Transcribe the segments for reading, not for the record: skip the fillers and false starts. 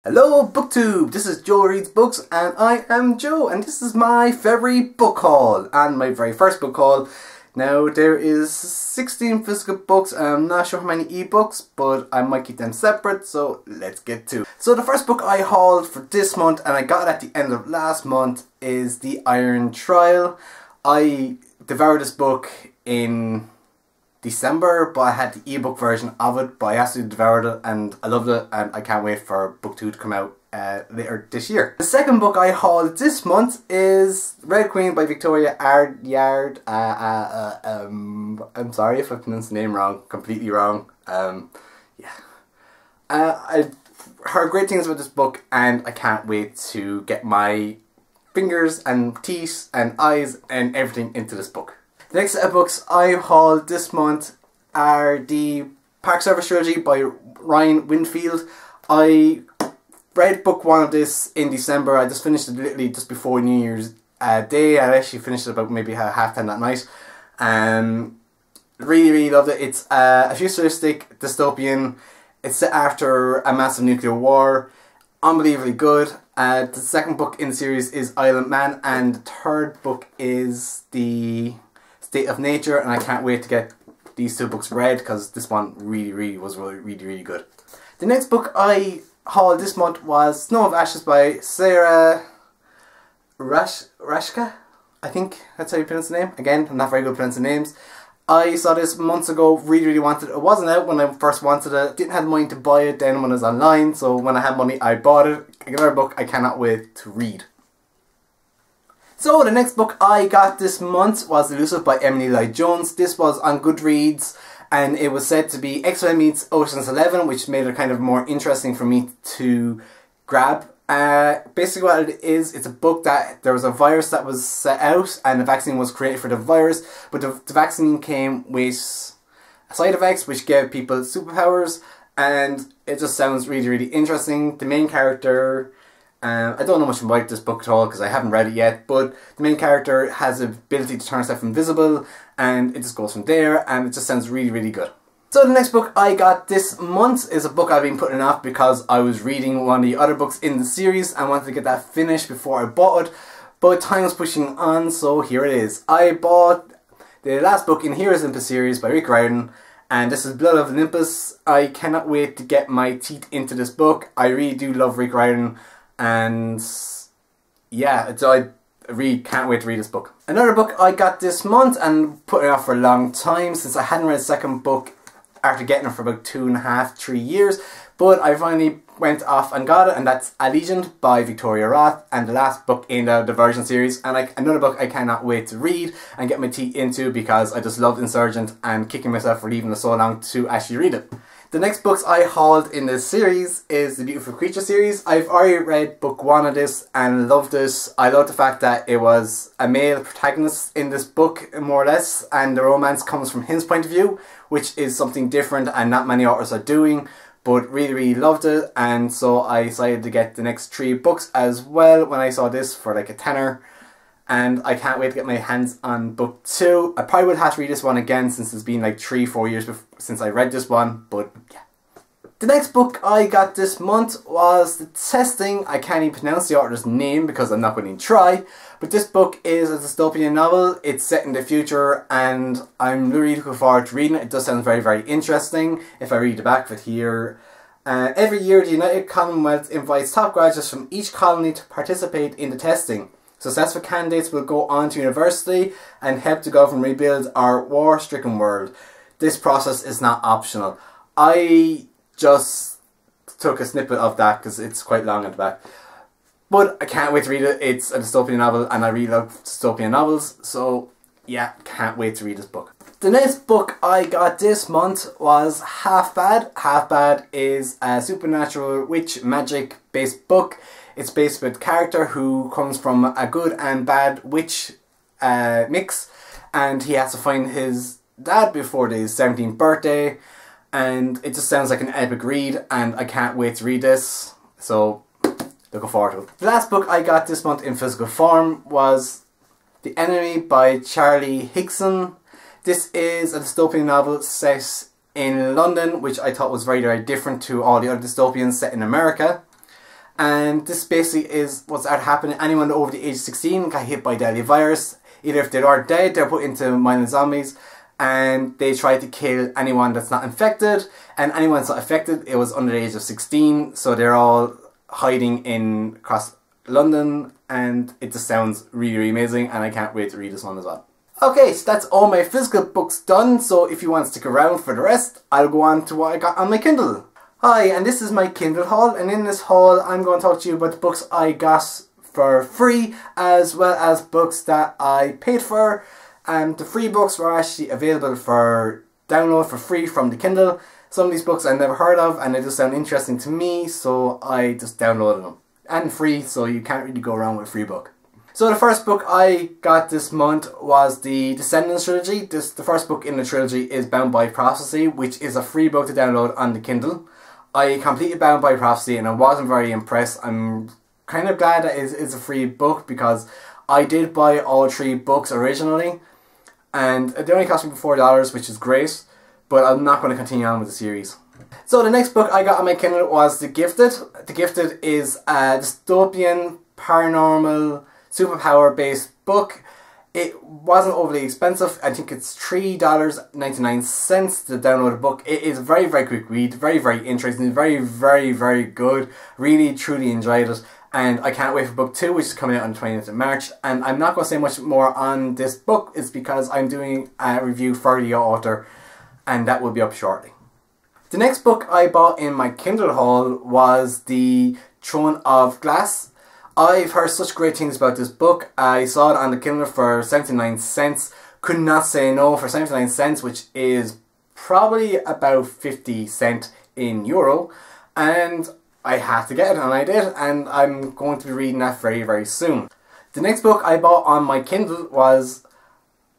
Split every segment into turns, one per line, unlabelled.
Hello BookTube, this is Joe Reads Books and I am Joe and this is my February book haul and my very first book haul. Now there is 16 physical books and I'm not sure how many ebooks, but I might keep them separate, so let's get to it. So the first book I hauled for this month and I got it at the end of last month is The Iron Trial. I devoured this book in December, but I had the ebook version of it, but I absolutely devoured it and I loved it and I can't wait for book 2 to come out later this year. The second book I hauled this month is Red Queen by Victoria Yard. I'm sorry if I pronounced the name wrong, completely wrong. I've heard great things about this book and I can't wait to get my fingers and teeth and eyes and everything into this book. The next set of books I hauled this month are the Park Service Trilogy by Ryan Winfield. I read book 1 of this in December. I just finished it literally just before New Year's Day. I actually finished it about maybe 10:30 that night. Really loved it. It's a futuristic dystopian. It's set after a massive nuclear war. Unbelievably good. The second book in the series is Island Man and the third book is The State of Nature, and I can't wait to get these two books read because this one was really good. The next book I hauled this month was Snow of Ashes by Sarah Rashka. I think that's how you pronounce the name. Again, I'm not very good at pronouncing names. I saw this months ago, really wanted it. It wasn't out when I first wanted it. Didn't have the money to buy it then when it was online, so when I had money I bought it. Another book I cannot wait to read. So the next book I got this month was Elusive by Emily Lloyd Jones. This was on Goodreads and it was said to be X-Men meets Ocean's 11, which made it kind of more interesting for me to grab. Basically what it is, it's a book that there was a virus that was set out and a vaccine was created for the virus, but the vaccine came with side effects which gave people superpowers, and it just sounds really interesting. The main character, I don't know much about this book at all because I haven't read it yet, but the main character has the ability to turn herself invisible and it just goes from there and it just sounds really good. So the next book I got this month is a book I've been putting off because I was reading one of the other books in the series. I wanted to get that finished before I bought it, but time was pushing on, so here it is. I bought the last book in Heroes Olympus series by Rick Riordan, and this is Blood of Olympus. I cannot wait to get my teeth into this book. I really do love Rick Riordan. And yeah, I really can't wait to read this book. Another book I got this month and put it off for a long time since I hadn't read the second book after getting it for about 2.5–3 years, but I finally went off and got it, and that's Allegiant by Victoria Roth, and the last book in the Divergent series, and another book I cannot wait to read and get my teeth into because I just loved Insurgent and kicking myself for leaving it so long to actually read it. The next books I hauled in this series is the Beautiful Creature series. I've already read book 1 of this and loved this. I love the fact that it was a male protagonist in this book, more or less, and the romance comes from his point of view, which is something different and not many authors are doing, but really loved it, and so I decided to get the next 3 books as well when I saw this for like a tenner. And I can't wait to get my hands on book 2. I probably would have to read this one again since it's been like 3–4 years since I read this one, but yeah. The next book I got this month was The Testing. I can't even pronounce the author's name because I'm not going to try, but this book is a dystopian novel. It's set in the future and I'm really looking forward to reading it. It does sound very interesting if I read the back of it here. Every year the United Commonwealth invites top graduates from each colony to participate in the testing. Successful candidates will go on to university and help the government rebuild our war-stricken world. This process is not optional. I just took a snippet of that because it's quite long at the back. But I can't wait to read it. It's a dystopian novel and I really love dystopian novels. So yeah, can't wait to read this book. The next book I got this month was Half Bad. Half Bad is a supernatural witch magic based book. It's based with a character who comes from a good and bad witch mix, and he has to find his dad before his 17th birthday, and it just sounds like an epic read and I can't wait to read this, so looking forward to it. The last book I got this month in physical form was The Enemy by Charlie Higson. This is a dystopian novel set in London, which I thought was very different to all the other dystopians set in America. And this basically is what's out happening. Anyone over the age of 16 got hit by a deadly virus. Either if they are dead, they're put into mindless zombies, and they try to kill anyone that's not infected. And anyone that's not affected, it was under the age of 16, so they're all hiding in across London, and it just sounds really, really amazing, and I can't wait to read this one as well. Okay, so that's all my physical books done, so if you want to stick around for the rest, I'll go on to what I got on my Kindle. Hi, and this is my Kindle haul, and in this haul I'm going to talk to you about the books I got for free, as well as books that I paid for. And the free books were actually available for download for free from the Kindle. Some of these books I never heard of, and they just sound interesting to me, so I just downloaded them. And free, so you can't really go wrong with a free book. So the first book I got this month was the Descendants trilogy. The first book in the trilogy is Bound by Prophecy, which is a free book to download on the Kindle. I completed Bound by Prophecy and I wasn't very impressed. I'm kind of glad that it's a free book because I did buy all 3 books originally, and they only cost me $4, which is great, but I'm not going to continue on with the series. So the next book I got on my Kindle was The Gifted. The Gifted is a dystopian, paranormal, superpower based book. It wasn't overly expensive. I think it's $3.99 to download a book. It is a very, very quick read, very, very interesting, very, very, very good. Really, truly enjoyed it. And I can't wait for book 2, which is coming out on the 20th of March. And I'm not going to say much more on this book. It's because I'm doing a review for the author, and that will be up shortly. The next book I bought in my Kindle haul was The Throne of Glass. I've heard such great things about this book. I saw it on the Kindle for 79 cents. Could not say no for 79 cents, which is probably about 50 cents in euro. And I had to get it, and I did, and I'm going to be reading that very, very soon. The next book I bought on my Kindle was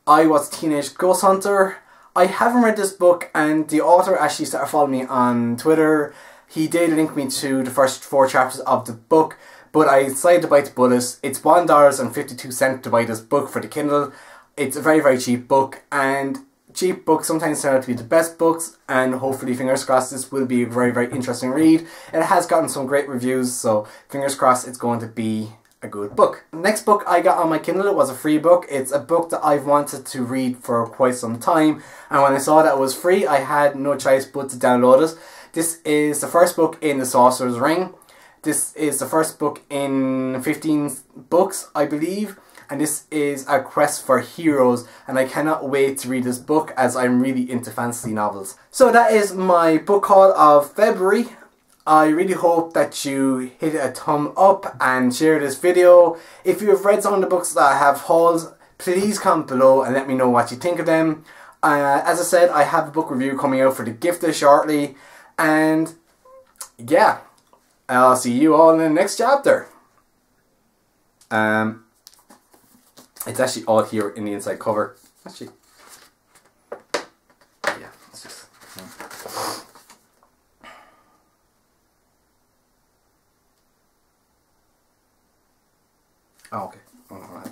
I Was a Teenage Ghost Hunter. I haven't read this book, and the author actually started following me on Twitter. He did link me to the first 4 chapters of the book, but I decided to bite the bullet. It's $1.52 to buy this book for the Kindle. It's a very, very cheap book, and cheap books sometimes turn out to be the best books, and hopefully, fingers crossed, this will be a very, very interesting read. It has gotten some great reviews, so fingers crossed it's going to be a good book. The next book I got on my Kindle was a free book. It's a book that I've wanted to read for quite some time, and when I saw that it was free, I had no choice but to download it. This is the first book in the Sorcerer's Ring. This is the first book in 15 books, I believe. And this is a quest for heroes, and I cannot wait to read this book as I'm really into fantasy novels. So that is my book haul of February. I really hope that you hit a thumb up and share this video. If you have read some of the books that I have hauled, please comment below and let me know what you think of them. As I said, I have a book review coming out for The Gifted shortly, and yeah, I'll see you all in the next chapter. It's actually all here in the inside cover. Actually, yeah, it's just. Oh, okay. All right.